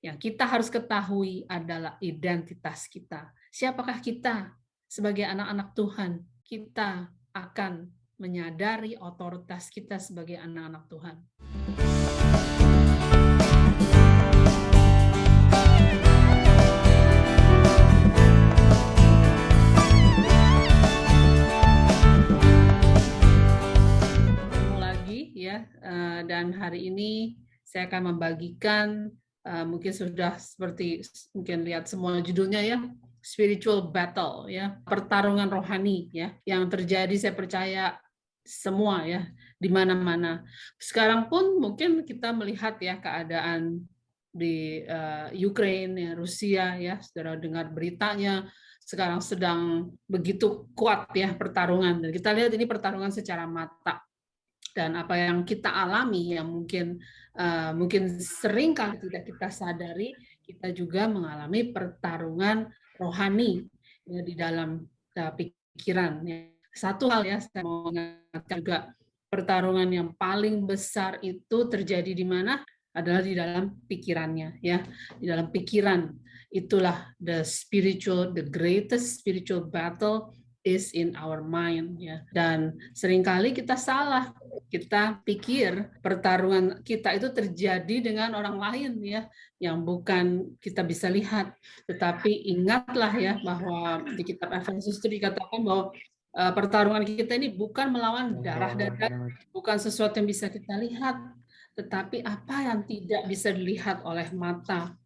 Yang kita harus ketahui adalah identitas kita. Siapakah kita sebagai anak-anak Tuhan? Kita akan menyadari otoritas kita sebagai anak-anak Tuhan. Ketemu lagi ya, dan hari ini saya akan membagikan mungkin sudah seperti mungkin lihat semua judulnya ya, spiritual battle ya, pertarungan rohani ya, yang terjadi saya percaya semua ya, di mana-mana. Sekarang pun mungkin kita melihat ya keadaan di Ukraine ya, Rusia ya, saudara dengar beritanya sekarang sedang begitu kuat ya pertarungan, dan kita lihat ini pertarungan secara mata. Dan apa yang kita alami yang mungkin sering kali tidak kita sadari, kita juga mengalami pertarungan rohani ya, di dalam pikiran. Satu hal ya, saya mau ingatkan juga, pertarungan yang paling besar itu terjadi di mana? Adalah di dalam pikirannya ya, di dalam pikiran. Itulah the greatest spiritual battle is in our mind ya. Dan seringkali kita salah. Kita pikir pertarungan kita itu terjadi dengan orang lain ya, yang bukan kita bisa lihat. Tetapi ingatlah ya bahwa di kitab Efesus itu dikatakan bahwa pertarungan kita ini bukan melawan darah dan daging, bukan sesuatu yang bisa kita lihat, tetapi apa yang tidak bisa dilihat oleh mata.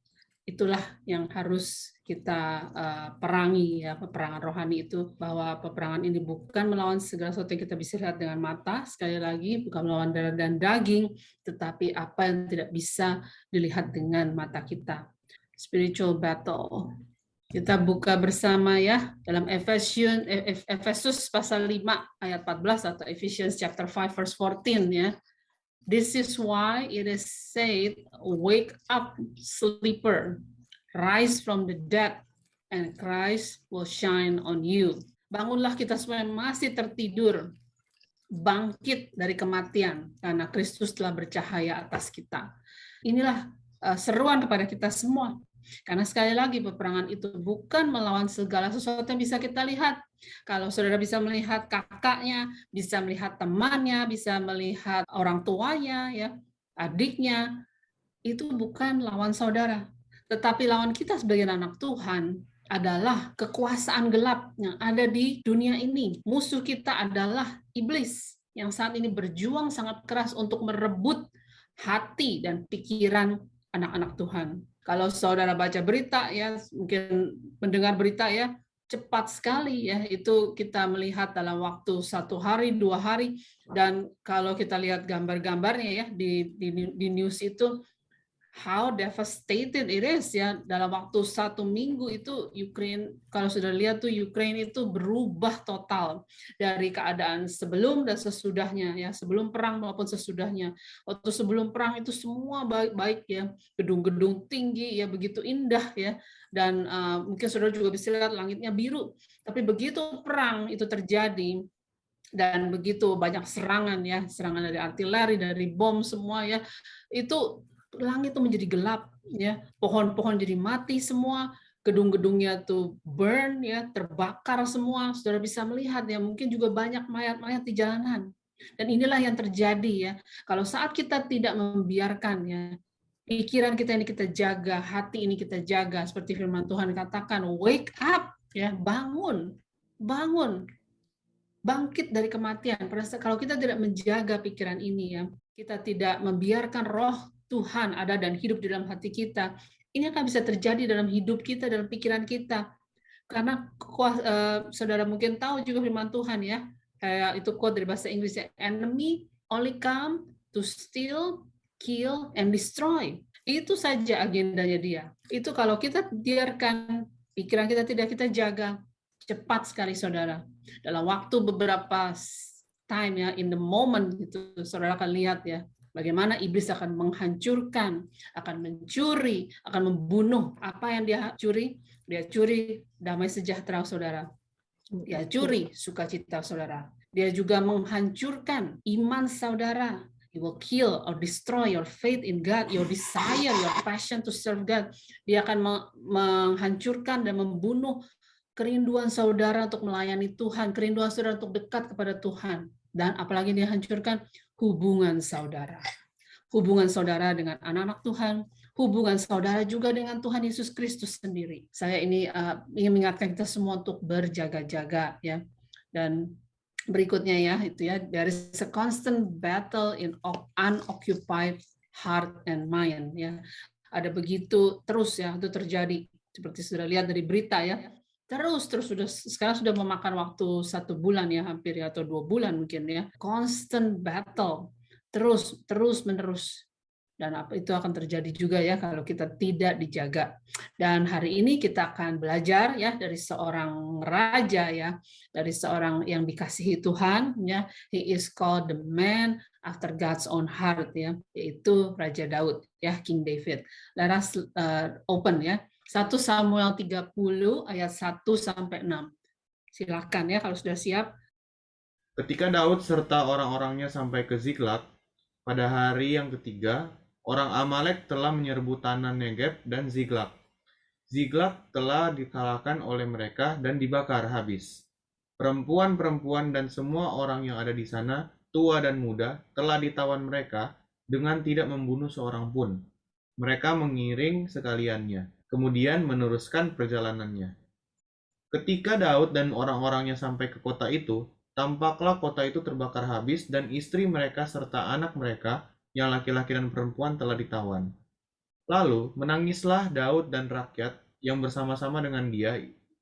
Itulah yang harus kita perangi ya, peperangan rohani itu, bahwa peperangan ini bukan melawan segala sesuatu yang kita bisa lihat dengan mata, sekali lagi bukan melawan darah dan daging, tetapi apa yang tidak bisa dilihat dengan mata kita. Spiritual battle. Kita buka bersama ya dalam Efesus pasal 5 ayat 14 atau Ephesians chapter 5 verse 14 ya. This is why it is said, wake up, sleeper, rise from the dead, and Christ will shine on you. Bangunlah kita semua yang masih tertidur, bangkit dari kematian, karena Kristus telah bercahaya atas kita. Inilah seruan kepada kita semua. Karena sekali lagi peperangan itu bukan melawan segala sesuatu yang bisa kita lihat. Kalau saudara bisa melihat kakaknya, bisa melihat temannya, bisa melihat orang tuanya, ya, adiknya, itu bukan lawan saudara. Tetapi lawan kita sebagai anak Tuhan adalah kekuasaan gelap yang ada di dunia ini. Musuh kita adalah iblis yang saat ini berjuang sangat keras untuk merebut hati dan pikiran anak-anak Tuhan. Kalau saudara baca berita ya, mungkin mendengar berita ya, cepat sekali ya, itu kita melihat dalam waktu 1 hari, 2 hari, dan kalau kita lihat gambar-gambarnya ya di news itu, how devastated it is ya, dalam waktu 1 minggu itu Ukraine, kalau sudah lihat tuh Ukraine itu berubah total dari keadaan sebelum dan sesudahnya ya, sebelum perang maupun sesudahnya. Waktu sebelum perang itu semua baik-baik ya, gedung-gedung tinggi ya, begitu indah ya, dan mungkin saudara juga bisa lihat langitnya biru. Tapi begitu perang itu terjadi dan begitu banyak serangan ya, serangan dari artileri, dari bom semua ya, itu langit itu menjadi gelap ya, pohon-pohon jadi mati semua, gedung-gedungnya tuh burn ya, terbakar semua. Saudara bisa melihat ya, mungkin juga banyak mayat-mayat di jalanan. Dan inilah yang terjadi ya, kalau saat kita tidak membiarkan ya, pikiran kita ini kita jaga, hati ini kita jaga, seperti firman Tuhan katakan, wake up ya, bangun, bangkit dari kematian. Kalau kita tidak menjaga pikiran ini ya, kita tidak membiarkan roh Tuhan ada dan hidup di dalam hati kita, ini akan bisa terjadi dalam hidup kita, dalam pikiran kita. Karena saudara mungkin tahu juga firman Tuhan ya, kayak itu quote dari bahasa Inggrisnya, enemy only come to steal, kill, and destroy. Itu saja agendanya dia. Itu kalau kita biarkan pikiran kita tidak kita jaga, cepat sekali saudara. Dalam waktu beberapa time ya, in the moment gitu, saudara akan lihat ya, bagaimana iblis akan menghancurkan, akan mencuri, akan membunuh. Apa yang dia curi? Dia curi damai sejahtera saudara. Dia curi sukacita saudara. Dia juga menghancurkan iman saudara. He will kill or destroy your faith in God, your desire, your passion to serve God. Dia akan menghancurkan dan membunuh kerinduan saudara untuk melayani Tuhan, kerinduan saudara untuk dekat kepada Tuhan. Dan apalagi dia hancurkan hubungan saudara. Hubungan saudara dengan anak-anak Tuhan, hubungan saudara juga dengan Tuhan Yesus Kristus sendiri. Saya ini ingin mengingatkan kita semua untuk berjaga-jaga ya. Dan berikutnya ya itu ya, there is a constant battle in unoccupied heart and mind ya. Ada begitu terus ya, itu terjadi seperti sudah lihat dari berita ya. Terus sekarang sudah memakan waktu 1 bulan ya, hampir ya, atau 2 bulan mungkin ya. Constant battle. Terus menerus, dan itu akan terjadi juga ya kalau kita tidak dijaga. Dan hari ini kita akan belajar ya dari seorang raja ya, dari seorang yang dikasihi Tuhan ya. He is called the man after God's own heart ya, yaitu Raja Daud ya, King David. Let us open ya, 1 Samuel 30 ayat 1 sampai 6. Silakan ya kalau sudah siap. Ketika Daud serta orang-orangnya sampai ke Ziklag, pada hari yang ketiga, orang Amalek telah menyerbu tanah Negeb dan Ziklag. Ziklag telah dikalahkan oleh mereka dan dibakar habis. Perempuan-perempuan dan semua orang yang ada di sana, tua dan muda, telah ditawan mereka dengan tidak membunuh seorang pun. Mereka mengiring sekaliannya, kemudian meneruskan perjalanannya. Ketika Daud dan orang-orangnya sampai ke kota itu, tampaklah kota itu terbakar habis dan istri mereka serta anak mereka yang laki-laki dan perempuan telah ditawan. Lalu menangislah Daud dan rakyat yang bersama-sama dengan dia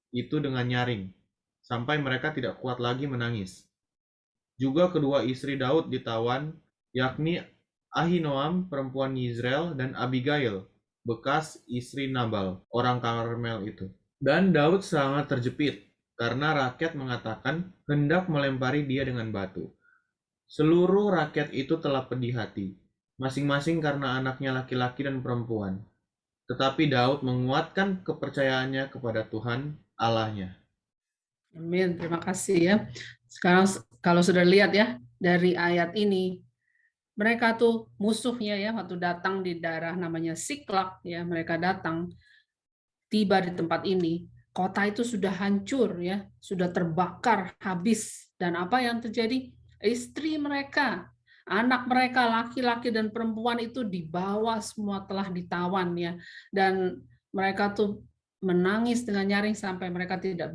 itu dengan nyaring, sampai mereka tidak kuat lagi menangis. Juga kedua istri Daud ditawan, yakni Ahinoam perempuan Yizreel dan Abigail, bekas istri Nabal, orang Karmel itu. Dan Daud sangat terjepit, karena rakyat mengatakan hendak melempari dia dengan batu. Seluruh rakyat itu telah pedih hati, masing-masing karena anaknya laki-laki dan perempuan. Tetapi Daud menguatkan kepercayaannya kepada Tuhan Allahnya. Amin, terima kasih ya. Sekarang kalau sudah lihat ya dari ayat ini, mereka tuh musuhnya ya waktu datang di daerah namanya Ziklag ya, mereka datang tiba di tempat ini, kota itu sudah hancur ya, sudah terbakar habis. Dan apa yang terjadi? Istri mereka, anak mereka laki-laki dan perempuan itu dibawa semua, telah ditawan ya. Dan mereka tuh menangis dengan nyaring sampai mereka tidak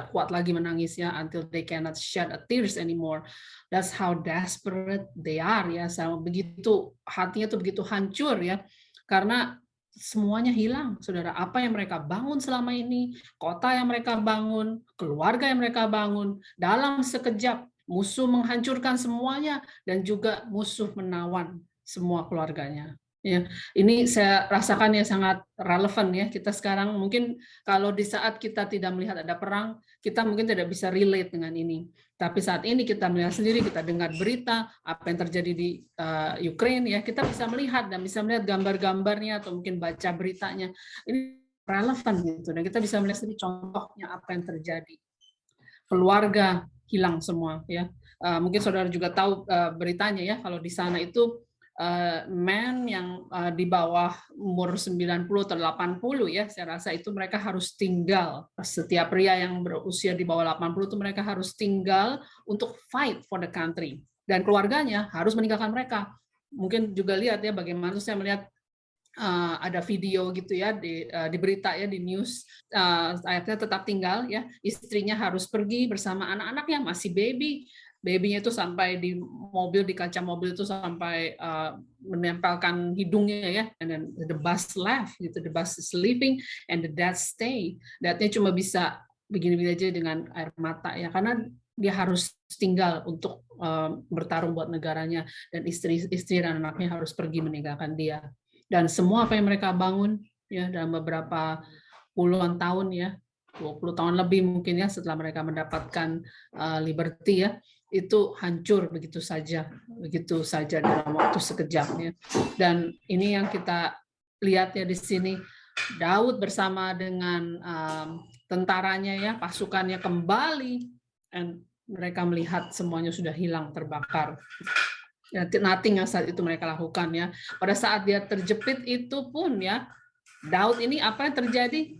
kuat lagi menangis ya, until they cannot shed a tears anymore. That's how desperate they are ya. Sama begitu hatinya tuh begitu hancur ya. Karena semuanya hilang, saudara. Apa yang mereka bangun selama ini, kota yang mereka bangun, keluarga yang mereka bangun, dalam sekejap musuh menghancurkan semuanya dan juga musuh menawan semua keluarganya. Ya, ini saya rasakan ya sangat relevan ya kita sekarang. Mungkin kalau di saat kita tidak melihat ada perang, kita mungkin tidak bisa relate dengan ini. Tapi saat ini kita melihat sendiri, kita dengar berita apa yang terjadi di Ukraine ya, kita bisa melihat dan bisa melihat gambar-gambarnya atau mungkin baca beritanya. Ini relevan gitu dan kita bisa melihat sendiri contohnya apa yang terjadi. Keluarga hilang semua ya. Mungkin saudara juga tahu beritanya ya, kalau di sana itu men yang di bawah umur 90 atau 80 ya, saya rasa itu mereka harus tinggal. Setiap pria yang berusia di bawah 80 itu mereka harus tinggal untuk fight for the country. Dan keluarganya harus meninggalkan mereka. Mungkin juga lihat ya bagaimana saya melihat ada video gitu ya di berita ya, di news, ayatnya tetap tinggal ya, istrinya harus pergi bersama anak-anaknya masih babynya itu sampai di mobil, di kaca mobil itu sampai menempelkan hidungnya ya, and then the bus left gitu, the bus is sleeping and the dad stay. Dadnya cuma bisa begini-begini aja dengan air mata ya, karena dia harus tinggal untuk bertarung buat negaranya, dan istri dan anaknya harus pergi meninggalkan dia. Dan semua apa yang mereka bangun ya dalam beberapa puluhan tahun ya, 20 tahun lebih mungkin ya setelah mereka mendapatkan liberty ya, itu hancur begitu saja dalam waktu sekejap ya. Dan ini yang kita lihat ya di sini, Daud bersama dengan tentaranya ya, pasukannya kembali, dan mereka melihat semuanya sudah hilang, terbakar. Nothing yang saat itu mereka lakukan ya. Pada saat dia terjepit itu pun ya, Daud ini apa yang terjadi?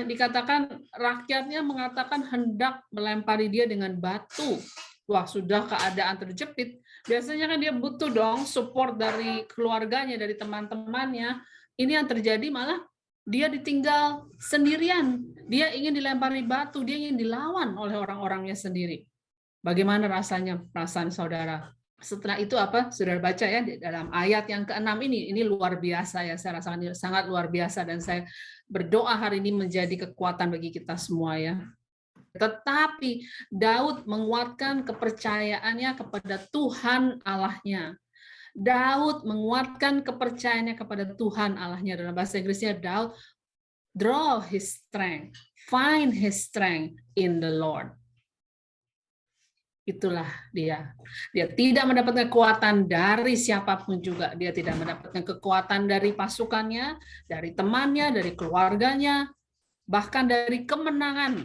Dikatakan rakyatnya mengatakan hendak melempari dia dengan batu. Wah, sudah keadaan terjepit. Biasanya kan dia butuh dong support dari keluarganya, dari teman-temannya. Ini yang terjadi malah dia ditinggal sendirian. Dia ingin dilempari batu, dia ingin dilawan oleh orang-orangnya sendiri. Bagaimana rasanya perasaan saudara? Setelah itu apa? Saudara baca ya di dalam ayat yang ke-6 ini luar biasa ya, saya rasakan sangat luar biasa dan saya berdoa hari ini menjadi kekuatan bagi kita semua ya. Tetapi Daud menguatkan kepercayaannya kepada Tuhan Allahnya. Daud menguatkan kepercayaannya kepada Tuhan Allahnya. Dalam bahasa Inggrisnya Daud draw his strength, find his strength in the Lord. Itulah dia. Dia tidak mendapatkan kekuatan dari siapapun juga. Dia tidak mendapatkan kekuatan dari pasukannya, dari temannya, dari keluarganya, bahkan dari kemenangan.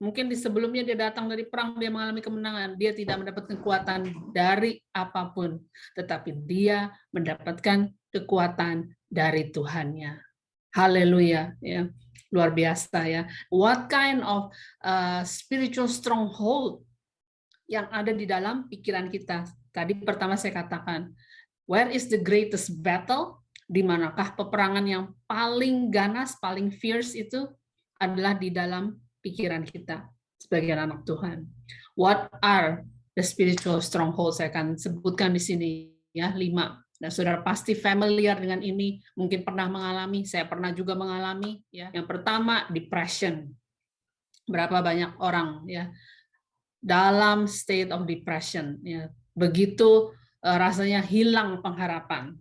Mungkin di sebelumnya dia datang dari perang, dia mengalami kemenangan. Dia tidak mendapatkan kekuatan dari apapun. Tetapi dia mendapatkan kekuatan dari Tuhannya. Haleluya. Ya. Luar biasa ya. What kind of spiritual stronghold yang ada di dalam pikiran kita. Tadi pertama saya katakan, where is the greatest battle? Di manakah peperangan yang paling ganas, paling fierce itu adalah di dalam pikiran kita sebagai anak Tuhan. What are the spiritual strongholds? Saya akan sebutkan di sini ya 5. Dan saudara pasti familiar dengan ini, mungkin pernah mengalami, saya pernah juga mengalami ya. Yang pertama, depression. Berapa banyak orang ya dalam state of depression ya. Begitu rasanya hilang pengharapan.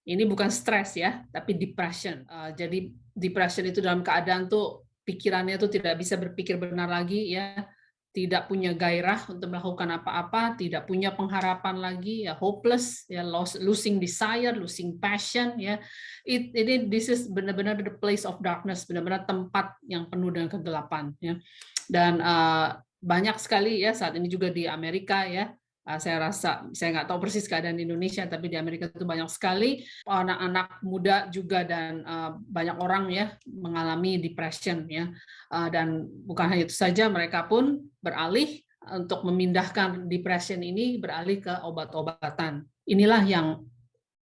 Ini bukan stres ya, tapi depression. Jadi depression itu dalam keadaan tuh pikirannya tuh tidak bisa berpikir benar lagi ya, tidak punya gairah untuk melakukan apa-apa, tidak punya pengharapan lagi ya, hopeless ya, losing desire, losing passion ya. This is benar-benar the place of darkness, benar-benar tempat yang penuh dengan kegelapan ya. Dan banyak sekali ya saat ini juga di Amerika ya. Saya rasa, saya nggak tahu persis keadaan di Indonesia, tapi di Amerika itu banyak sekali anak-anak muda juga dan banyak orang ya mengalami depression ya. Dan bukan hanya itu saja, mereka pun beralih untuk memindahkan depression ini beralih ke obat-obatan. Inilah yang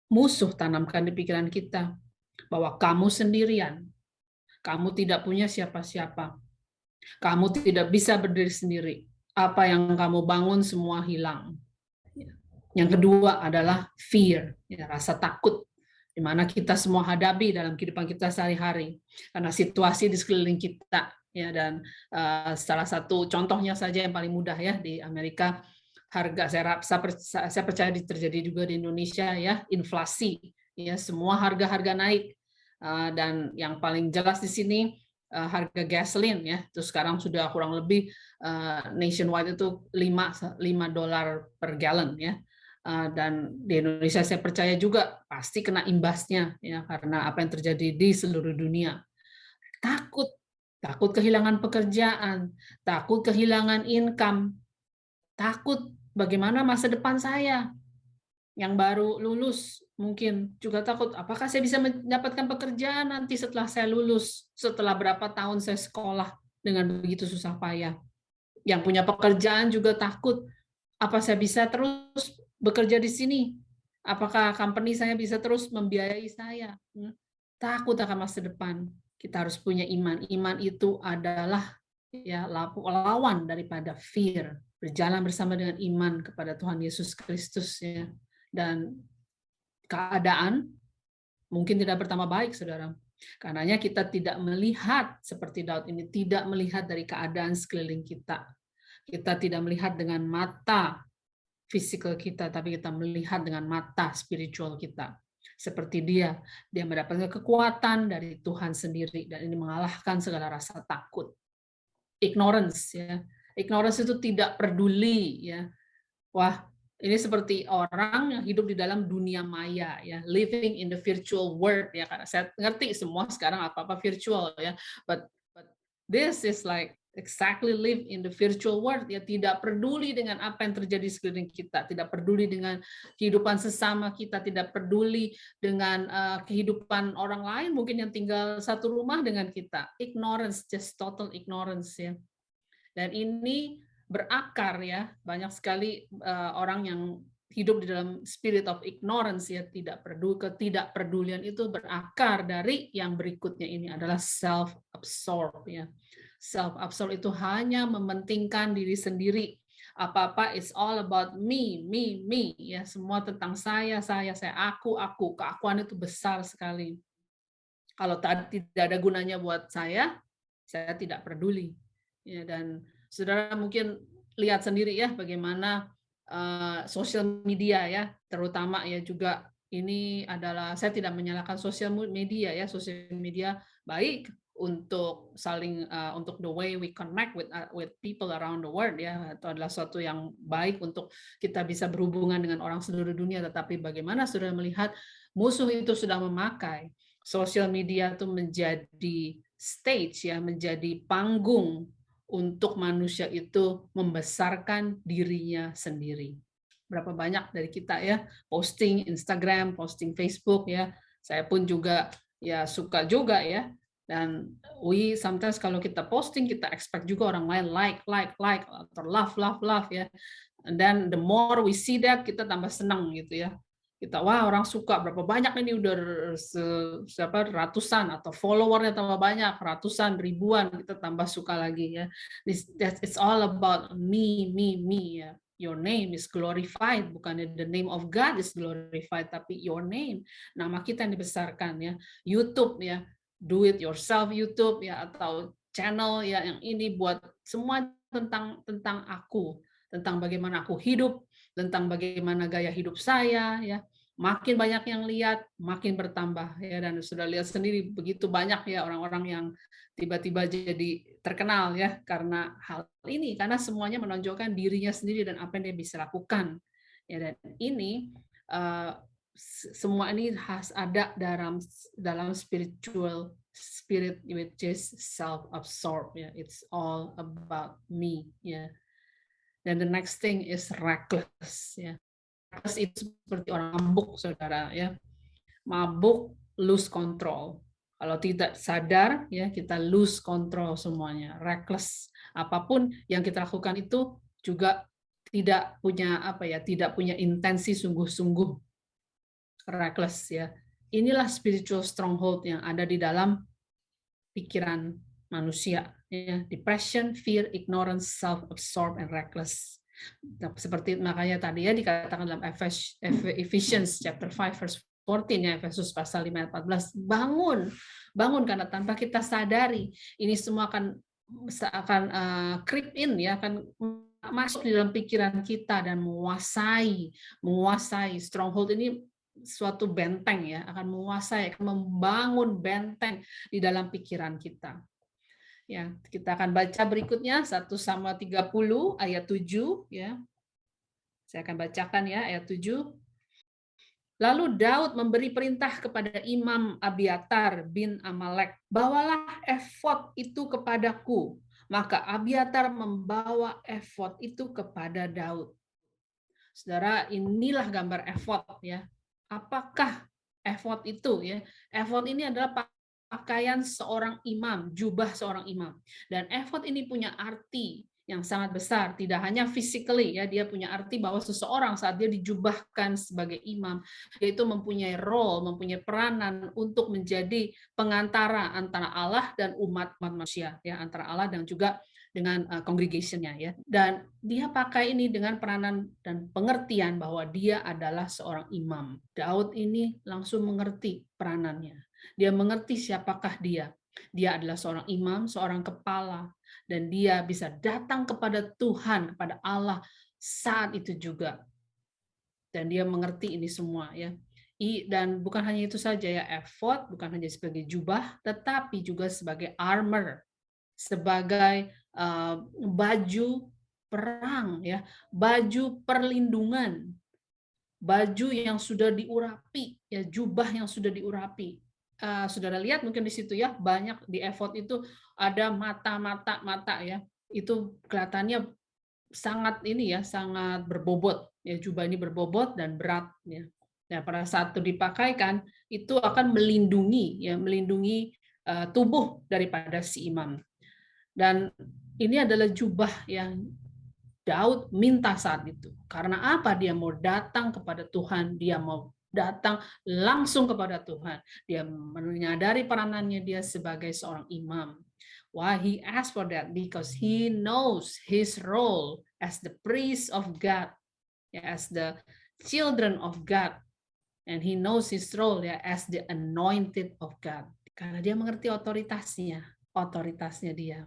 musuh tanamkan di pikiran kita, bahwa kamu sendirian, kamu tidak punya siapa-siapa. Kamu tidak bisa berdiri sendiri. Apa yang kamu bangun semua hilang. Yang kedua adalah fear, ya, rasa takut, di mana kita semua hadapi dalam kehidupan kita sehari-hari. Karena situasi di sekeliling kita, ya, dan salah satu contohnya saja yang paling mudah ya di Amerika, harga saya percaya terjadi juga di Indonesia ya, inflasi, ya, semua harga-harga naik, dan yang paling jelas di sini harga gasoline ya, itu sekarang sudah kurang lebih nationwide itu $5 per gallon ya. Dan di Indonesia saya percaya juga pasti kena imbasnya ya, karena apa yang terjadi di seluruh dunia. Takut kehilangan pekerjaan, takut kehilangan income, takut bagaimana masa depan saya yang baru lulus, mungkin juga takut apakah saya bisa mendapatkan pekerjaan nanti setelah saya lulus, setelah berapa tahun saya sekolah dengan begitu susah payah. Yang punya pekerjaan juga takut, apa saya bisa terus bekerja di sini? Apakah company saya bisa terus membiayai saya? Takut akan masa depan. Kita harus punya iman. Iman itu adalah ya lawan daripada fear. Berjalan bersama dengan iman kepada Tuhan Yesus Kristus ya. Dan keadaan mungkin tidak bertambah baik, saudara. Karenanya kita tidak melihat seperti Daud ini, tidak melihat dari keadaan sekeliling kita. Kita tidak melihat dengan mata fisikal kita, tapi kita melihat dengan mata spiritual kita. Seperti dia mendapatkan kekuatan dari Tuhan sendiri, dan ini mengalahkan segala rasa takut. Ignorance, ya. Ignorance itu tidak peduli, ya. Wah, ini seperti orang yang hidup di dalam dunia maya, ya, living in the virtual world, ya. Karena saya ngerti semua sekarang apa-apa virtual, ya. But this is like exactly live in the virtual world, ya, tidak peduli dengan apa yang terjadi sekeliling kita, tidak peduli dengan kehidupan sesama kita, tidak peduli dengan kehidupan orang lain mungkin yang tinggal satu rumah dengan kita. Ignorance, just total ignorance, ya. Dan ini berakar, ya, banyak sekali orang yang hidup di dalam spirit of ignorance, ya, ketidakpedulian itu berakar dari yang berikutnya, ini adalah self-absorbed, ya. Self-absorbed itu hanya mementingkan diri sendiri. Apa-apa it's all about me, ya, semua tentang saya, aku. Keakuan itu besar sekali. Kalau tidak ada gunanya buat saya tidak peduli. Ya, dan saudara mungkin lihat sendiri, ya, bagaimana sosial media, ya, terutama, ya, juga ini adalah, saya tidak menyalahkan sosial media, ya, sosial media baik untuk saling untuk the way we connect with people around the world, ya, itu adalah suatu yang baik untuk kita bisa berhubungan dengan orang seluruh dunia. Tetapi bagaimana saudara melihat musuh itu sudah memakai sosial media itu menjadi stage, ya, menjadi panggung untuk manusia itu membesarkan dirinya sendiri. Berapa banyak dari kita, ya, posting Instagram, posting Facebook, ya. Saya pun juga, ya, suka juga, ya. Dan we sometimes kalau kita posting, kita expect juga orang lain like atau love, ya. And then the more we see that, kita tambah senang gitu, ya. Kita, wah, orang suka berapa banyak ini, udah ratusan, atau followernya tambah banyak, ratusan, ribuan, kita tambah suka lagi, ya. It's all about me, ya. Your name is glorified, bukan the name of God is glorified, tapi your name, nama kita yang dibesarkan, ya. YouTube, ya, do it yourself YouTube, ya, atau channel, ya, yang ini buat semua tentang aku, tentang bagaimana aku hidup, tentang bagaimana gaya hidup saya, ya. Makin banyak yang lihat, makin bertambah, ya. Dan sudah lihat sendiri begitu banyak, ya, orang-orang yang tiba-tiba jadi terkenal, ya, karena hal ini, karena semuanya menonjolkan dirinya sendiri dan apa yang dia bisa lakukan, ya. Dan ini semua ini harus ada dalam spiritual spirit, which is self-absorbed, ya. It's all about me, ya. Dan the next thing is reckless, ya. Reckless itu seperti orang mabuk, saudara, ya. Mabuk, lose control. Kalau tidak sadar, ya, kita lose control semuanya. Reckless, apapun yang kita lakukan itu juga tidak punya intensi sungguh-sungguh. Reckless, ya. Inilah spiritual stronghold yang ada di dalam pikiran manusia, ya. Depression, fear, ignorance, self-absorbed, and reckless. Seperti makanya tadi, ya, dikatakan dalam Ephesians chapter 5 verse 14, ya, Efesus pasal 5 ayat 14, bangun karena tanpa kita sadari ini semua akan creep in, ya, akan masuk di dalam pikiran kita dan menguasai stronghold ini, suatu benteng, ya, akan menguasai, akan membangun benteng di dalam pikiran kita. Ya, kita akan baca berikutnya 1 Samuel 30 ayat 7, ya. Saya akan bacakan, ya, ayat 7. Lalu Daud memberi perintah kepada Imam Abiatar bin Amalek, "Bawalah efod itu kepadaku." Maka Abiatar membawa efod itu kepada Daud. Saudara, inilah gambar efod, ya. Apakah efod itu, ya? Efod ini adalah pakaian seorang imam, jubah seorang imam. Dan efod ini punya arti yang sangat besar, tidak hanya physically, ya, dia punya arti bahwa seseorang saat dia dijubahkan sebagai imam, yaitu mempunyai role, mempunyai peranan untuk menjadi pengantara antara Allah dan umat manusia, ya, antara Allah dan juga dengan congregation-nya, ya. Dan dia pakai ini dengan peranan dan pengertian bahwa dia adalah seorang imam. Daud ini langsung mengerti peranannya. Dia mengerti siapakah dia. Dia adalah seorang imam, seorang kepala, dan dia bisa datang kepada Tuhan, kepada Allah saat itu juga. Dan dia mengerti ini semua, ya. Dan bukan hanya itu saja, ya, efod bukan hanya sebagai jubah, tetapi juga sebagai armor, sebagai baju perang, ya, baju perlindungan, baju yang sudah diurapi, ya, jubah yang sudah diurapi. Saudara lihat mungkin di situ, ya, banyak di efod itu ada mata, ya. itu kelihatannya sangat ini ya, sangat berbobot. Ya, jubah ini berbobot dan berat ya. Nah, pada saat itu dipakaikan, itu akan melindungi ya, melindungi tubuh daripada si imam. Dan ini adalah jubah yang Daud minta saat itu. Karena apa? Dia mau datang kepada Tuhan, dia mau datang langsung kepada Tuhan. Dia menyadari peranannya dia sebagai seorang imam. Why he asked for that? Because he knows his role as the priest of God, as the children of God, and he knows his role as the anointed of God. Karena dia mengerti otoritasnya dia.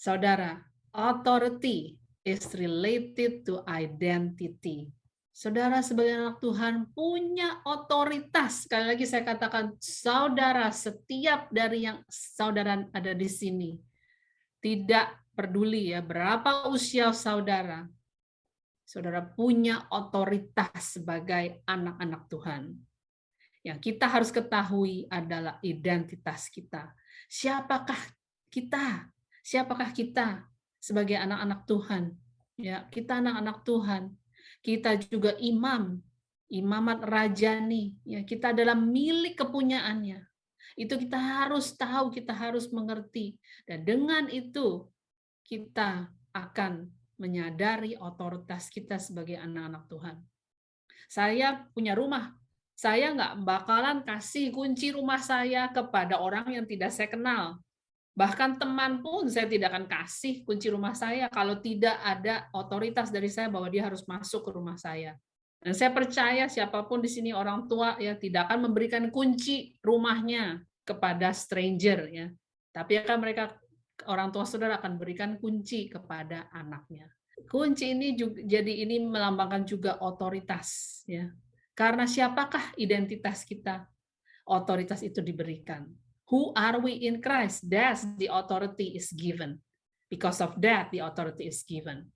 Saudara, authority is related to identity. Saudara sebagai anak Tuhan punya otoritas. Sekali lagi saya katakan, saudara, setiap dari yang saudara ada di sini, tidak peduli ya berapa usia saudara, saudara punya otoritas sebagai anak-anak Tuhan. Yang kita harus ketahui adalah identitas kita. Siapakah kita? Siapakah kita sebagai anak-anak Tuhan? Ya, kita anak-anak Tuhan. Kita juga imam, imamat rajani. Ya, kita adalah milik kepunyaannya. Itu kita harus tahu, kita harus mengerti. Dan dengan itu kita akan menyadari otoritas kita sebagai anak-anak Tuhan. Saya punya rumah. Saya nggak bakalan kasih kunci rumah saya kepada orang yang tidak saya kenal. Bahkan teman pun saya tidak akan kasih kunci rumah saya kalau tidak ada otoritas dari saya bahwa dia harus masuk ke rumah saya. Dan saya percaya siapapun di sini orang tua ya tidak akan memberikan kunci rumahnya kepada stranger ya. Tapi akan mereka orang tua saudara akan berikan kunci kepada anaknya. Kunci ini juga, jadi ini melambangkan juga otoritas ya. Karena siapakah identitas kita? Otoritas itu diberikan. Who are we in Christ? That's the authority is given. Because of that, the authority is given.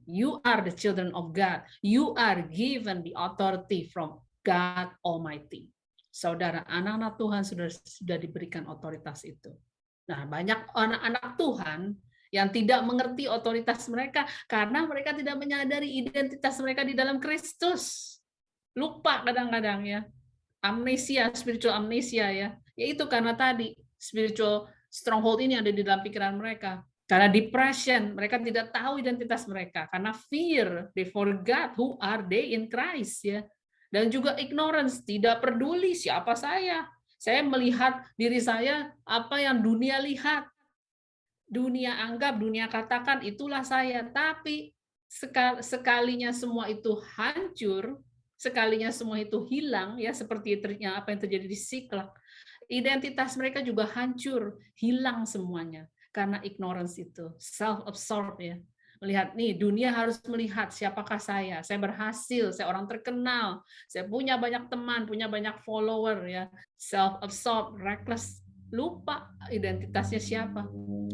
You are the children of God. You are given the authority from God Almighty. Saudara, anak-anak Tuhan sudah diberikan otoritas itu. Nah, banyak anak-anak Tuhan yang tidak mengerti otoritas mereka karena mereka tidak menyadari identitas mereka di dalam Kristus. Lupa kadang-kadang ya. Amnesia, spiritual amnesia ya. Yaitu karena tadi spiritual stronghold ini ada di dalam pikiran mereka. Karena depression, mereka tidak tahu identitas mereka. Karena fear, they forgot who are they in Christ ya. Dan juga ignorance, tidak peduli siapa saya. Saya melihat diri saya apa yang dunia lihat. Dunia anggap, dunia katakan itulah saya. Tapi sekalinya semua itu hancur, sekalinya semua itu hilang ya seperti apa yang terjadi di Siklak, identitas mereka juga hancur, hilang semuanya karena ignorance itu, self-absorbed ya. Melihat nih dunia harus melihat siapakah saya berhasil, saya orang terkenal, saya punya banyak teman, punya banyak follower ya, self-absorbed, reckless, lupa identitasnya siapa,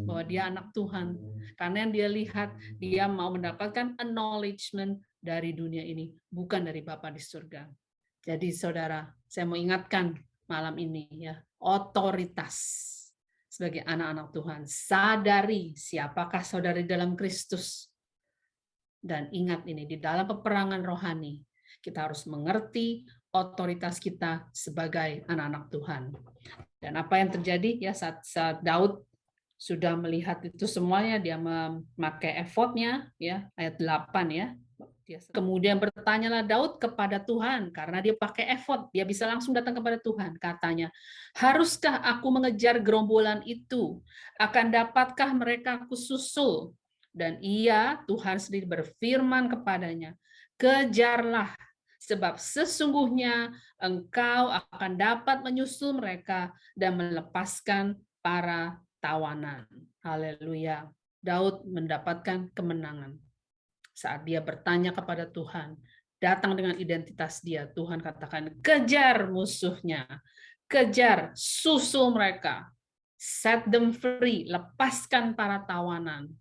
bahwa dia anak Tuhan. Karena yang dia lihat, dia mau mendapatkan acknowledgement dari dunia ini, bukan dari Bapa di surga. Jadi saudara, saya mau ingatkan malam ini ya, otoritas sebagai anak-anak Tuhan. Sadari siapakah saudara di dalam Kristus. Dan ingat ini, di dalam peperangan rohani, kita harus mengerti otoritas kita sebagai anak-anak Tuhan. Dan apa yang terjadi ya saat Daud sudah melihat itu semuanya, dia memakai efodnya ya, ayat 8 ya. Kemudian bertanyalah Daud kepada Tuhan, karena dia pakai efod, dia bisa langsung datang kepada Tuhan. Katanya, haruskah aku mengejar gerombolan itu? Akan dapatkah mereka aku susul? Dan Tuhan sendiri berfirman kepadanya, kejarlah, sebab sesungguhnya engkau akan dapat menyusul mereka dan melepaskan para tawanan. Haleluya. Daud mendapatkan kemenangan. Saat dia bertanya kepada Tuhan, datang dengan identitas dia, Tuhan katakan, kejar musuhnya, kejar, susul mereka, set them free, lepaskan para tawanan,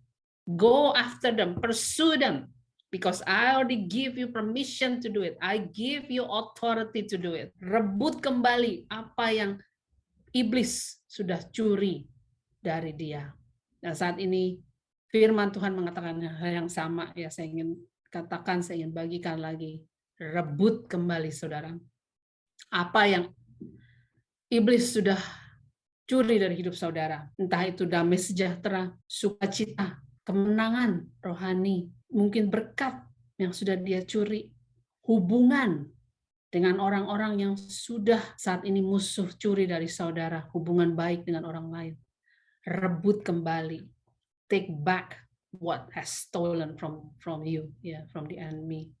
go after them, pursue them, because I already give you permission to do it, I give you authority to do it. Rebut kembali apa yang iblis sudah curi dari dia. Nah saat ini Firman Tuhan mengatakan hal yang sama, ya saya ingin katakan, saya ingin bagikan lagi. Rebut kembali saudara. Apa yang iblis sudah curi dari hidup saudara, entah itu damai sejahtera, sukacita, kemenangan rohani, mungkin berkat yang sudah dia curi, hubungan dengan orang-orang yang sudah saat ini musuh curi dari saudara, hubungan baik dengan orang lain. Rebut kembali, take back what has stolen from you, from the enemy,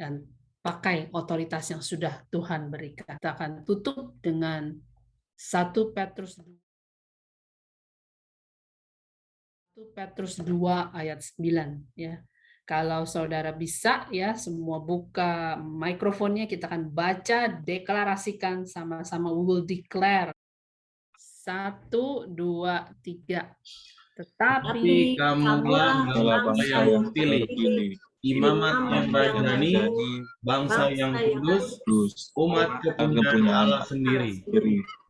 dan pakai otoritas yang sudah Tuhan berikan. Kita akan tutup dengan 1 Petrus 2 ayat 9, ya. Kalau saudara bisa, ya, semua buka mikrofonnya, kita akan baca, deklarasikan sama-sama. We will declare. 1, 2, 3. Tetapi kamulah bangsa yang pilih, imamat yang rajani, bangsa yang kudus, umat kepunyaan Allah sendiri,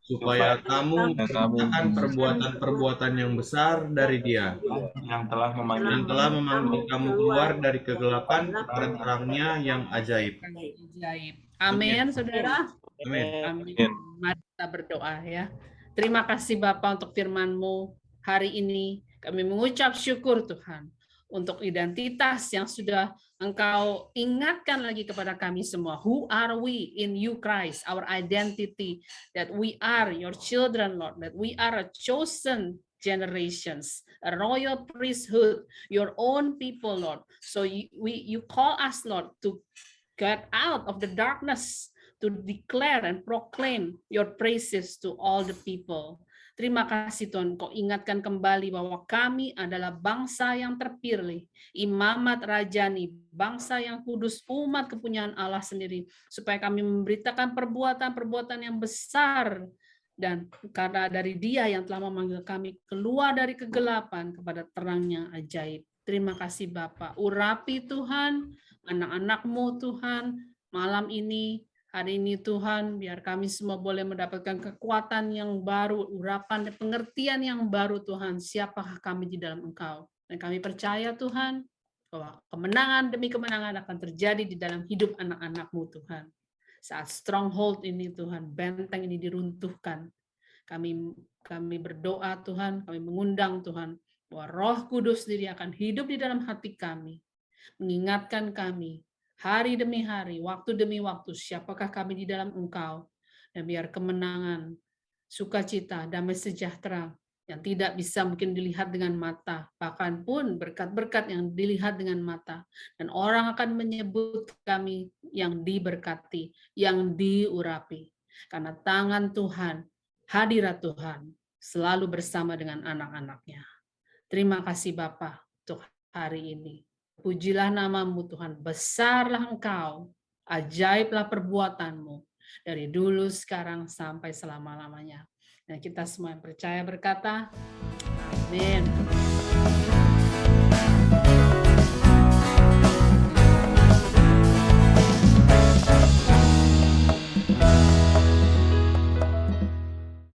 supaya kamu memberitakan perbuatan-perbuatan yang besar dari Dia, yang telah memanggil kamu keluar dari kegelapan kepada terang-Nya yang ajaib. Amin, saudara. Amin. Mari kita berdoa, ya. Terima kasih Bapak untuk firman-Mu hari ini. Kami mengucap syukur Tuhan untuk identitas yang sudah Engkau ingatkan lagi kepada kami semua. Who are we in you, Christ? Our identity, that we are your children, Lord, that we are a chosen generations, a royal priesthood, your own people, Lord. So you call us, Lord, to get out of the darkness, to declare and proclaim your praises to all the people. Terima kasih Tuhan, Kau ingatkan kembali bahwa kami adalah bangsa yang terpilih, imamat rajani, bangsa yang kudus, umat kepunyaan Allah sendiri, supaya kami memberitakan perbuatan-perbuatan yang besar, dan karena dari Dia yang telah memanggil kami keluar dari kegelapan kepada terang-Nya ajaib. Terima kasih Bapak. Urapi Tuhan, anak-anak-Mu Tuhan, malam ini, hari ini Tuhan, biar kami semua boleh mendapatkan kekuatan yang baru, urapan dan pengertian yang baru Tuhan, siapakah kami di dalam Engkau. Dan kami percaya Tuhan, bahwa kemenangan demi kemenangan akan terjadi di dalam hidup anak-anak-Mu Tuhan. Saat stronghold ini Tuhan, benteng ini diruntuhkan, kami berdoa Tuhan, kami mengundang Tuhan, bahwa Roh Kudus sendiri akan hidup di dalam hati kami, mengingatkan kami, hari demi hari, waktu demi waktu, siapakah kami di dalam Engkau, dan biar kemenangan, sukacita, damai sejahtera yang tidak bisa mungkin dilihat dengan mata, bahkan pun berkat-berkat yang dilihat dengan mata, dan orang akan menyebut kami yang diberkati, yang diurapi, karena tangan Tuhan, hadirat Tuhan selalu bersama dengan anak-anak-Nya. Terima kasih Bapa untuk hari ini. Pujilah nama-Mu Tuhan, besarlah Engkau, ajaiblah perbuatan-Mu, dari dulu, sekarang, sampai selama-lamanya. Dan kita semua yang percaya berkata, amin.